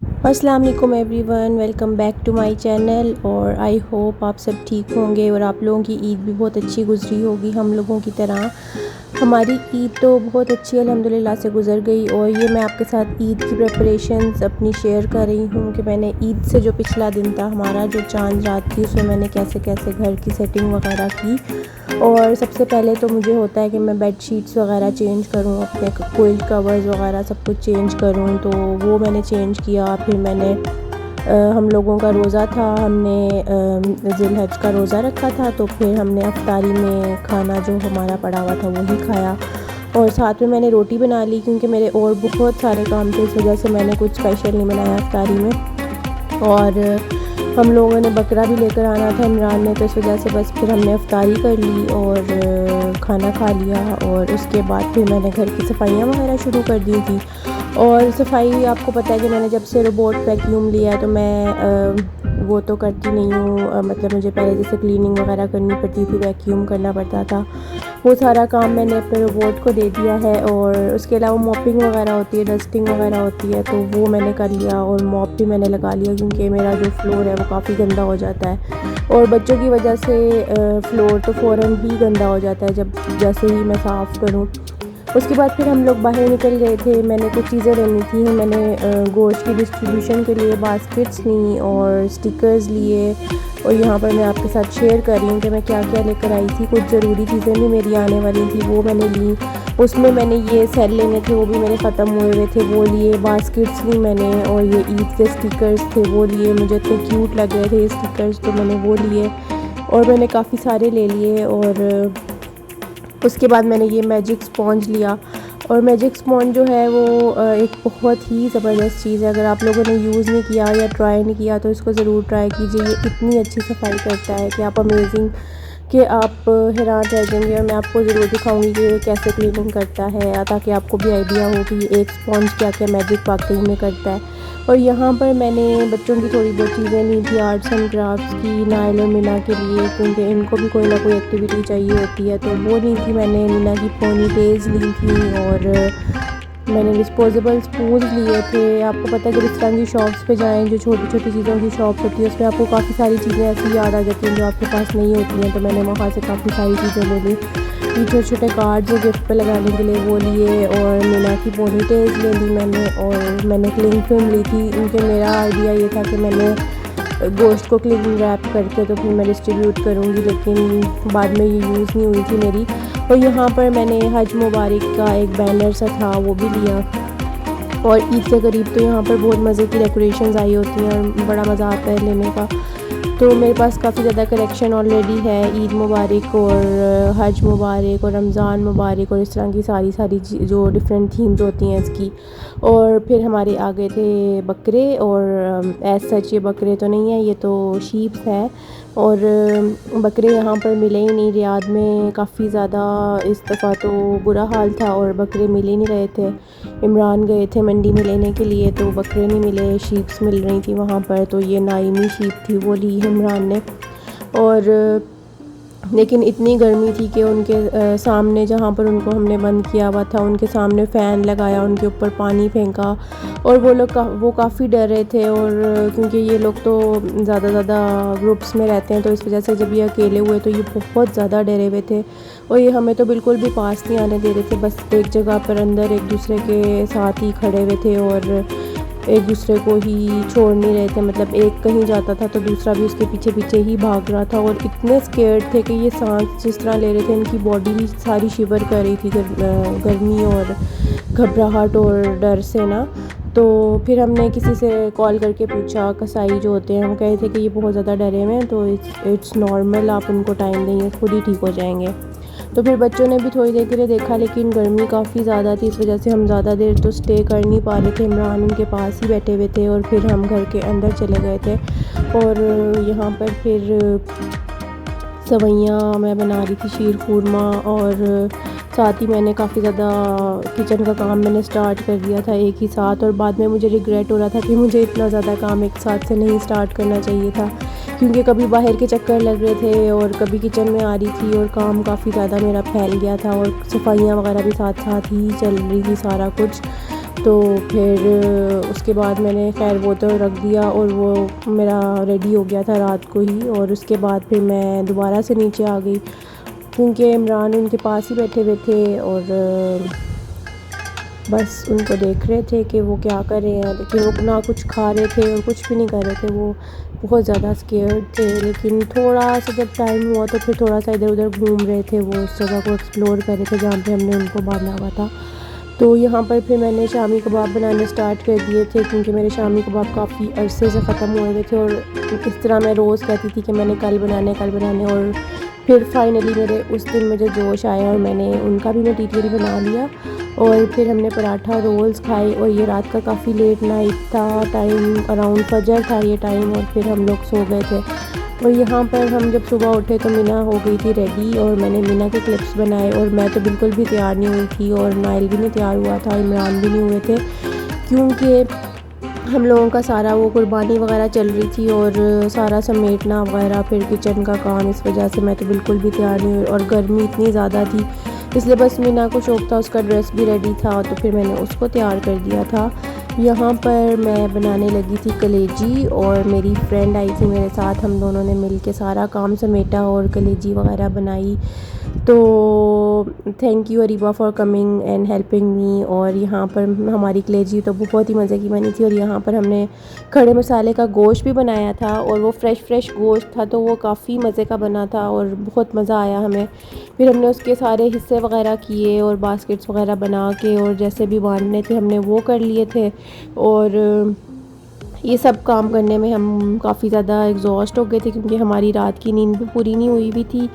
अस्सलाम वालेकुम everyone, welcome back to my channel. और आई होप आप सब ठीक होंगे और आप लोगों की ईद भी बहुत अच्छी गुजरी होगी हम लोगों की तरह। हमारी ईद तो बहुत अच्छी अल्हम्दुलिल्लाह से गुज़र गई। और ये मैं आपके साथ ईद की प्रिपरेशंस अपनी शेयर कर रही हूँ कि मैंने ईद से जो पिछला दिन था हमारा, जो चांद रात थी, उसमें मैंने कैसे कैसे घर की सेटिंग वगैरह की। और सबसे पहले तो मुझे होता है कि मैं बेड शीट्स वगैरह चेंज करूँ, अपने कोइल कवर्स वगैरह सब कुछ चेंज करूँ, तो वो मैंने चेंज किया। फिर मैंने हम लोगों का रोज़ा था, हमने ज़िलहज का रोज़ा रखा था, तो फिर हमने अफ्तारी में खाना जो हमारा पड़ा हुआ था वही खाया। और साथ में मैंने रोटी बना ली क्योंकि मेरे और बहुत सारे काम थे, इस वजह से मैंने कुछ स्पेशल नहीं बनाया अफ्तारी में। और हम लोगों ने बकरा भी लेकर आना था इमरान ने, तो इस वजह से बस फिर हमने अफ्तारी कर ली और खाना खा लिया। और उसके बाद फिर मैंने घर की सफाइयाँ वगैरह शुरू कर दी थी। और सफाई आपको पता है कि मैंने जब से रोबोट वैक्यूम लिया है तो मैं वो तो करती नहीं हूँ, मतलब मुझे पहले जैसे क्लीनिंग वगैरह करनी पड़ती थी, वैक्यूम करना पड़ता था, वो सारा काम मैंने अपने रोबोट को दे दिया है। और उसके अलावा मॉपिंग वगैरह होती है, डस्टिंग वगैरह होती है, तो वो मैंने कर लिया। और मॉप भी मैंने लगा लिया क्योंकि मेरा जो फ्लोर है वो काफ़ी गंदा हो जाता है। और बच्चों की वजह से फ्लोर तो फ़ौरन ही गंदा हो जाता है जब जैसे ही मैं साफ़ करूँ। उसके बाद फिर हम लोग बाहर निकल गए थे, मैंने कुछ चीज़ें लेनी थी। मैंने गोश्त की डिस्ट्रीब्यूशन के लिए बास्केट्स ली और स्टिकर्स लिए। और यहाँ पर मैं आपके साथ शेयर कर रही हूँ कि मैं क्या क्या लेकर आई थी। कुछ ज़रूरी चीज़ें भी मेरी आने वाली थी, वो मैंने ली। उसमें मैंने ये सेल लेने थे, वो भी मेरे ख़त्म हुए हुए थे, वो लिए। बास्केट्स ली मैंने, और ये ईद के स्टिकर्स थे वो लिए, मुझे इतने क्यूट लग रहे थे ये स्टिकर्स, तो मैंने वो लिए। और मैंने काफ़ी सारे ले लिए। और उसके बाद मैंने ये मैजिक स्पॉन्ज लिया। और मैजिक स्पॉन्ज जो है वो एक बहुत ही ज़बरदस्त चीज़ है। अगर आप लोगों ने यूज़ नहीं किया या ट्राई नहीं किया तो इसको ज़रूर ट्राई कीजिए। ये इतनी अच्छी सफाई करता है कि आप अमेजिंग, कि आप हैरान रह जाएंगे। और मैं आपको ज़रूर दिखाऊंगी कि ये कैसे क्लीनिंग करता है, ताकि आपको भी आइडिया हो कि ये एक स्पॉन्ज क्या क्या मैजिक वाकई में करता है। और यहाँ पर मैंने बच्चों की थोड़ी बहुत चीज़ें ली थी आर्ट्स एंड क्राफ्ट्स की, नाइल और मीना के लिए, क्योंकि इनको भी कोई ना कोई एक्टिविटी चाहिए होती है, तो वो ली थी मैंने। मीना की पोनी टेल्स ली थी। और मैंने डिस्पोजेबल स्पून लिए थे। आपको पता है जब इस तरह की शॉप्स पे जाएं, जो छोटी छोटी चीज़ों की शॉप होती है, उसमें आपको काफ़ी सारी चीज़ें ऐसी याद आ जाती हैं जो आपके पास नहीं होती हैं, तो मैंने वहाँ से काफ़ी सारी चीज़ें ले ली। ये छोटे छोटे कार्ड्स जो गिफ्ट पे लगाने के लिए वो लिए। और मीना की पोनी टेल्स ले ली मैंने। और मैंने क्लिंग फिल्म ली थी क्योंकि मेरा आइडिया ये था कि मैंने गोश्त को क्लिंग रैप करके तो फिर मैं डिस्ट्रीब्यूट करूँगी, लेकिन बाद में ये यूज़ नहीं हुई थी मेरी। और यहाँ पर मैंने हज मुबारक का एक बैनर सा था वो भी लिया। और ईद के करीब तो यहाँ पर बहुत मज़े की डेकोरेशंस आई होती हैं और बड़ा मज़ा आता है लेने का। तो मेरे पास काफ़ी ज़्यादा कलेक्शन ऑलरेडी है, ईद मुबारक और हज मुबारक और रमज़ान मुबारक और इस तरह की सारी सारी जो डिफरेंट थीम्स होती हैं इसकी। और फिर हमारे आगे थे बकरे। और एज सच ये बकरे तो नहीं है, ये तो शीप्स है। और बकरे यहाँ पर मिले ही नहीं, रियाद में काफ़ी ज़्यादा इस दफ़ा तो बुरा हाल था और बकरे मिल ही नहीं रहे थे। इमरान गए थे मंडी में लेने के लिए, तो बकरे नहीं मिले, शीप्स मिल रही थी वहाँ पर। तो ये नाइमी शीप थी, वो ली है इमरान ने। और लेकिन इतनी गर्मी थी कि उनके सामने जहाँ पर उनको हमने बंद किया हुआ था, उनके सामने फ़ैन लगाया, उनके ऊपर पानी फेंका। और वो काफ़ी डर रहे थे। और क्योंकि ये लोग तो ज़्यादा ग्रुप्स में रहते हैं, तो इस वजह से जब ये अकेले हुए तो ये बहुत ज़्यादा डरे हुए थे। और ये हमें तो बिल्कुल भी पास नहीं आने दे रहे थे, बस एक जगह पर अंदर एक दूसरे के साथ ही खड़े हुए थे और एक दूसरे को ही छोड़ नहीं रहे थे। मतलब एक कहीं जाता था तो दूसरा भी उसके पीछे पीछे ही भाग रहा था। और इतने स्केर्ड थे कि ये सांस जिस तरह ले रहे थे, इनकी बॉडी भी सारी शिवर कर रही थी गर्मी और घबराहट और डर से ना। तो फिर हमने किसी से कॉल करके पूछा, कसाई जो होते हैं वो कहे थे कि ये बहुत ज़्यादा डरे हुए हैं, तो इट्स नॉर्मल, आप उनको टाइम देंगे खुद ही ठीक हो जाएंगे। तो फिर बच्चों ने भी थोड़ी देर के लिए देखा, लेकिन गर्मी काफ़ी ज़्यादा थी, इस वजह से हम ज़्यादा देर तो स्टे कर नहीं पा रहे थे। इमरान उनके पास ही बैठे हुए थे और फिर हम घर के अंदर चले गए थे। और यहाँ पर फिर सवैयाँ मैं बना रही थी, शीर खुरमा, और साथ ही मैंने काफ़ी ज़्यादा किचन का काम मैंने स्टार्ट कर दिया था एक ही साथ। और बाद में मुझे रिग्रेट हो रहा था कि मुझे इतना ज़्यादा काम एक साथ से नहीं स्टार्ट करना चाहिए था, क्योंकि कभी बाहर के चक्कर लग रहे थे और कभी किचन में आ रही थी और काम काफ़ी ज़्यादा मेरा फैल गया था। और सफाइयाँ वगैरह भी साथ साथ ही चल रही थी सारा कुछ। तो फिर उसके बाद मैंने खैर वो तो रख दिया और वो मेरा रेडी हो गया था रात को ही। और उसके बाद फिर मैं दोबारा से नीचे आ गई क्योंकि इमरान उनके पास ही बैठे हुए थे और बस उनको देख रहे थे कि वो क्या कर रहे हैं। लेकिन वो ना कुछ खा रहे थे और कुछ भी नहीं कर रहे थे, वो बहुत ज़्यादा स्केयर्ड थे। लेकिन थोड़ा सा जब टाइम हुआ तो फिर थोड़ा सा इधर उधर घूम रहे थे, वो उस जगह को एक्सप्लोर कर रहे थे जहाँ पे हमने उनको बांधा हुआ था। तो यहाँ पर फिर मैंने शामी कबाब बनाने स्टार्ट कर दिए थे क्योंकि मेरे शामी कबाब काफ़ी अरसे से ख़त्म हुए थे और इस तरह मैं रोज़ कहती थी कि मैंने कल बनाने और फिर फाइनली मेरे उस दिन मुझे जोश आया और मैंने उनका भी मटीरियल बना लिया। और फिर हमने पराठा रोल्स खाए और ये रात का काफ़ी लेट नाइट था, टाइम अराउंड फजर था ये टाइम, और फिर हम लोग सो गए थे। और यहाँ पर हम जब सुबह उठे तो मीना हो गई थी रेडी और मैंने मीना के क्लिप्स बनाए और मैं तो बिल्कुल भी तैयार नहीं हुई थी और नाइल भी नहीं तैयार हुआ था, इमरान भी नहीं हुए थे क्योंकि हम लोगों का सारा वो कुर्बानी वगैरह चल रही थी और सारा समेटना वगैरह, फिर किचन का काम, इस वजह से मैं तो बिल्कुल भी तैयार नहीं हुई और गर्मी इतनी ज़्यादा थी इसलिए बस मीना को शौक़ था, उसका ड्रेस भी रेडी था तो फिर मैंने उसको तैयार कर दिया था। यहाँ पर मैं बनाने लगी थी कलेजी और मेरी फ्रेंड आई थी मेरे साथ, हम दोनों ने मिल के सारा काम समेटा और कलेजी वगैरह बनाई। तो thank you Areeba for coming and helping me. और यहाँ पर हमारी कलेजी तो बहुत ही मज़े की बनी थी और यहाँ पर हमने खड़े मसाले का गोश्त भी बनाया था और वो फ्रेश गोश्त था तो वो काफ़ी मज़े का बना था और बहुत मज़ा आया हमें। फिर हमने उसके सारे हिस्से वगैरह किए और बास्केट्स वगैरह बना के और जैसे भी बांधने थे हमने वो कर लिए थे। और ये सब काम करने में हम काफ़ी ज़्यादा एग्जॉस्ट हो गए थे क्योंकि हमारी रात की नींद भी पूरी नहीं हुई भी थी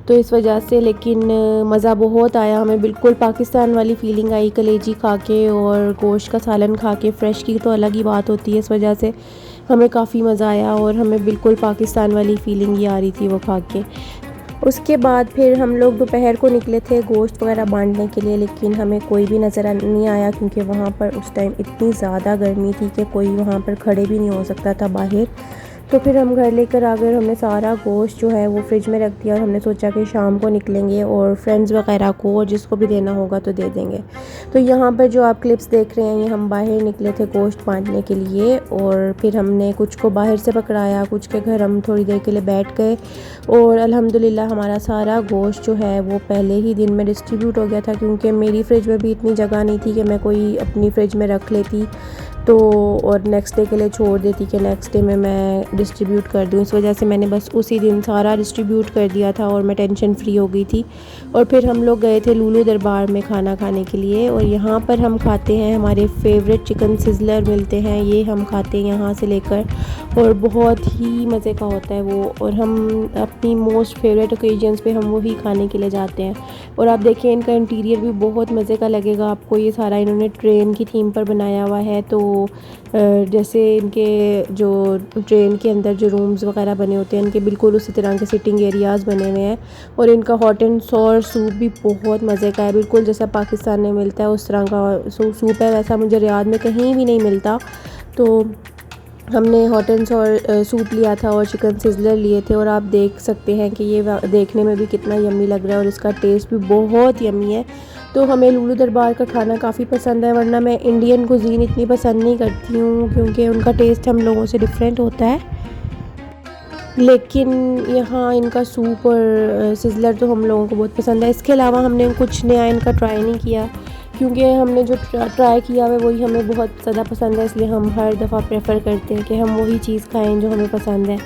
तो इस वजह से। लेकिन मज़ा बहुत आया हमें, बिल्कुल पाकिस्तान वाली फ़ीलिंग आई कलेजी खा के और गोश्त का सालन खा के। फ़्रेश की तो अलग ही बात होती है, इस वजह से हमें काफ़ी मज़ा आया और हमें बिल्कुल पाकिस्तान वाली फ़ीलिंग ही आ रही थी वो खा के। उसके बाद फिर हम लोग दोपहर को निकले थे गोश्त वगैरह बांटने के लिए, लेकिन हमें कोई भी नज़र नहीं आया क्योंकि वहाँ पर उस टाइम इतनी ज़्यादा गर्मी थी कि कोई वहाँ पर खड़े भी नहीं हो सकता था बाहर। तो फिर हम घर लेकर आ गए, हमने सारा गोश्त जो है वो फ्रिज में रख दिया और हमने सोचा कि शाम को निकलेंगे और फ्रेंड्स वगैरह को और जिसको भी देना होगा तो दे देंगे। तो यहाँ पर जो आप क्लिप्स देख रहे हैं ये हम बाहर निकले थे गोश्त बांटने के लिए और फिर हमने कुछ को बाहर से पकड़ाया, कुछ के घर हम थोड़ी देर के लिए बैठ गए और अल्हम्दुलिल्लाह हमारा सारा गोश्त जो है वो पहले ही दिन में डिस्ट्रीब्यूट हो गया था क्योंकि मेरी फ़्रिज में भी इतनी जगह नहीं थी कि मैं कोई अपनी फ़्रिज में रख लेती तो और नेक्स्ट डे के लिए छोड़ देती कि नेक्स्ट डे में मैं डिस्ट्रीब्यूट कर दूँ। इस वजह से मैंने बस उसी दिन सारा डिस्ट्रीब्यूट कर दिया था और मैं टेंशन फ्री हो गई थी। और फिर हम लोग गए थे लूलू दरबार में खाना खाने के लिए और यहाँ पर हम खाते हैं, हमारे फेवरेट चिकन सिजलर मिलते हैं, ये हम खाते हैं यहाँ से लेकर और बहुत ही मज़े का होता है वो। और हम अपनी मोस्ट फेवरेट ओकेजन्स पे हम वही खाने के लिए जाते हैं। और आप देखिए इनका इंटीरियर भी बहुत मज़े का लगेगा आपको, ये सारा इन्होंने ट्रेन की थीम पर बनाया हुआ है। तो जैसे इनके जो ट्रेन के अंदर जो रूम्स वगैरह बने होते हैं इनके बिल्कुल उसी तरह के सिटिंग एरियाज़ बने हुए हैं। और इनका हॉट एंड सॉर सूप भी बहुत मज़े का है, बिल्कुल जैसा पाकिस्तान में मिलता है उस तरह का सूप है, वैसा मुझे रियाद में कहीं भी नहीं मिलता। तो हमने हॉट एंड सॉर सूप लिया था और चिकन सिजलर लिए थे और आप देख सकते हैं कि ये देखने में भी कितना यम्मी लग रहा है और इसका टेस्ट भी बहुत यम्मी है। तो हमें लूलू दरबार का खाना काफ़ी पसंद है, वरना मैं इंडियन कुजीन इतनी पसंद नहीं करती हूँ क्योंकि उनका टेस्ट हम लोगों से डिफरेंट होता है। लेकिन यहाँ इनका सूप और सिजलर तो हम लोगों को बहुत पसंद है। इसके अलावा हमने कुछ नया इनका ट्राई नहीं किया क्योंकि हमने जो ट्राई किया है वही हमें बहुत ज़्यादा पसंद है, इसलिए हम हर दफ़ा प्रेफर करते हैं कि हम वही चीज़ खाएं जो हमें पसंद है।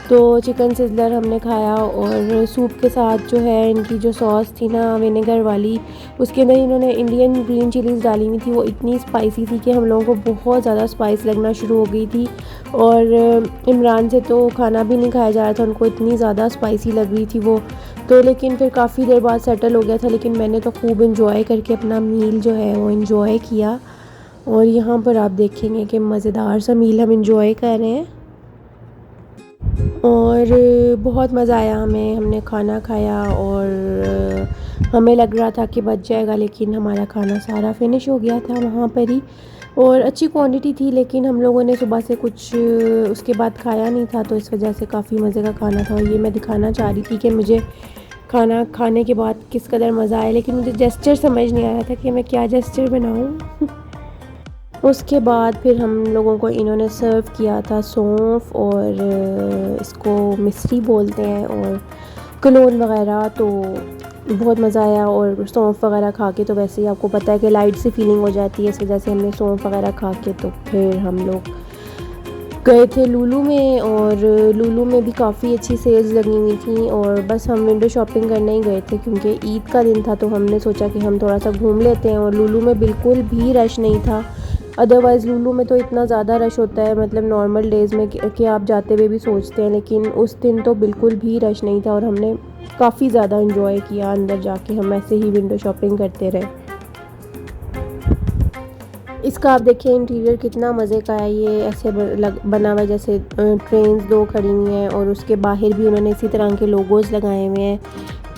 तो चिकन सिजलर हमने खाया और सूप के साथ जो है इनकी जो सॉस थी ना विनेगर वाली, उसके अंदर इन्होंने इंडियन ग्रीन चिलीज़ डाली हुई थी, वो इतनी स्पाइसी थी कि हम लोगों को बहुत ज़्यादा स्पाइस लगना शुरू हो गई थी। और इमरान से तो खाना भी नहीं खाया जा रहा था, उनको इतनी ज़्यादा स्पाइसी लग रही थी वो। तो लेकिन फिर काफ़ी देर बाद सेटल हो गया था, लेकिन मैंने तो खूब इंजॉय करके अपना मील जो है वो इंजॉय किया। और यहाँ पर आप देखेंगे कि मज़ेदार सा मील हम इंजॉय कर रहे हैं और बहुत मज़ा आया हमें। हमने खाना खाया और हमें लग रहा था कि बच जाएगा, लेकिन हमारा खाना सारा फिनिश हो गया था वहाँ पर ही और अच्छी क्वांटिटी थी, लेकिन हम लोगों ने सुबह से कुछ उसके बाद खाया नहीं था तो इस वजह से काफ़ी मज़े का खाना था। और ये मैं दिखाना चाह रही थी कि मुझे खाना खाने के बाद किस कदर मज़ा आया, लेकिन मुझे जेस्चर समझ नहीं आ रहा था कि मैं क्या जेस्चर बनाऊँ। उसके बाद फिर हम लोगों को इन्होंने सर्व किया था सौंफ और इसको मिश्री बोलते हैं और क्लोन वगैरह। तो बहुत मज़ा आया और सौंफ वगैरह खा के तो वैसे ही आपको पता है कि लाइट सी फीलिंग हो जाती है, इस वजह से हमने सौंफ वगैरह खा के तो फिर हम लोग गए थे लुलु में। और लुलु में भी काफ़ी अच्छी सेल्स लगी हुई थी और बस हम विंडो शॉपिंग करने ही गए थे क्योंकि ईद का दिन था, तो हमने सोचा कि हम थोड़ा सा घूम लेते हैं। और लुलु में बिल्कुल भी रश नहीं था। अदरवाइज़ लुलु में तो इतना ज़्यादा रश होता है, मतलब नॉर्मल डेज़ में कि आप जाते हुए भी सोचते हैं, लेकिन उस दिन तो बिल्कुल भी रश नहीं था और हमने काफ़ी ज़्यादा इंजॉय किया अंदर जाके। हम ऐसे ही विंडो शॉपिंग करते रहे। इसका आप देखिए इंटीरियर कितना मज़े का है। ये ऐसे बना हुआ है जैसे ट्रेन्स दो खड़ी हुई हैं और उसके बाहर भी उन्होंने इसी तरह के लोगोज़ लगाए हुए हैं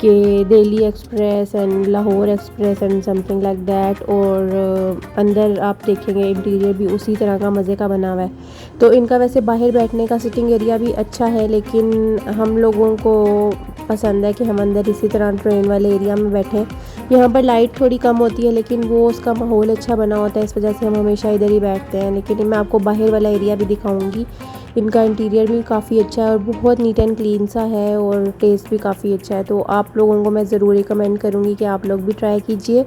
कि Delhi express and Lahore express and something like that. और अंदर आप देखेंगे इंटीरियर भी उसी तरह का मज़े का बना हुआ है। तो इनका वैसे बाहर बैठने का सिटिंग एरिया भी अच्छा है, लेकिन हम लोगों को पसंद है कि हम अंदर इसी तरह ट्रेन वाले एरिया में बैठें। यहाँ पर लाइट थोड़ी कम होती है लेकिन वो उसका माहौल अच्छा बना होता है, इस वजह से हम हमेशा इधर ही बैठते हैं। लेकिन मैं आपको बाहर वाला एरिया भी दिखाऊंगी। इनका इंटीरियर भी काफ़ी अच्छा है और बहुत नीट एंड क्लीन सा है और टेस्ट भी काफ़ी अच्छा है। तो आप लोगों को मैं ज़रूर रिकमेंड करूँगी कि आप लोग भी ट्राई कीजिए।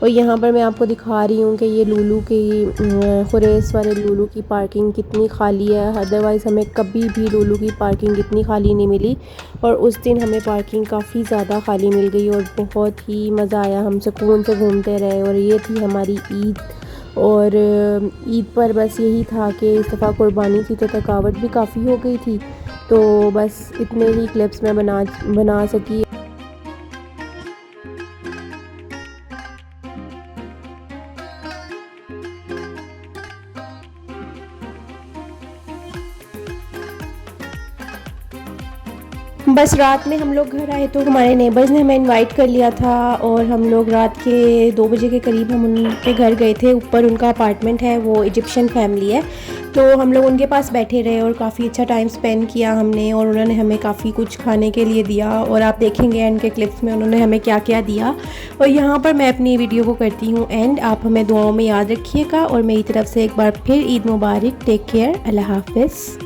और यहाँ पर मैं आपको दिखा रही हूँ कि ये लुलु की खुरेस वाले लुलु की पार्किंग कितनी खाली है। अदरवाइज़ हमें कभी भी लुलु की पार्किंग इतनी खाली नहीं मिली और उस दिन हमें पार्किंग काफ़ी ज़्यादा खाली मिल गई और बहुत ही मज़ा आया। हम सुकून से घूमते रहे और ये थी हमारी ईद। और ईद पर बस यही था कि इस दफ़ा कुर्बानी थी तो थकावट भी काफ़ी हो गई थी, तो बस इतने ही क्लिप्स मैं बना सकी। बस रात में हम लोग घर आए तो हमारे नेबर्स ने हमें इनवाइट कर लिया था और हम लोग रात के 2 बजे के करीब हम उनके घर गए थे। ऊपर उनका अपार्टमेंट है, वो इजिप्शियन फैमिली है, तो हम लोग उनके पास बैठे रहे और काफ़ी अच्छा टाइम स्पेंड किया हमने। और उन्होंने हमें काफ़ी कुछ खाने के लिए दिया और आप देखेंगे एंड के क्लिप्स में उन्होंने हमें क्या क्या दिया। और यहाँ पर मैं अपनी वीडियो को करती हूँ एंड। आप हमें दुआओं में याद रखिएगा और मेरी तरफ से एक बार फिर ईद मुबारक। टेक केयर, अल्लाह हाफ़िज़।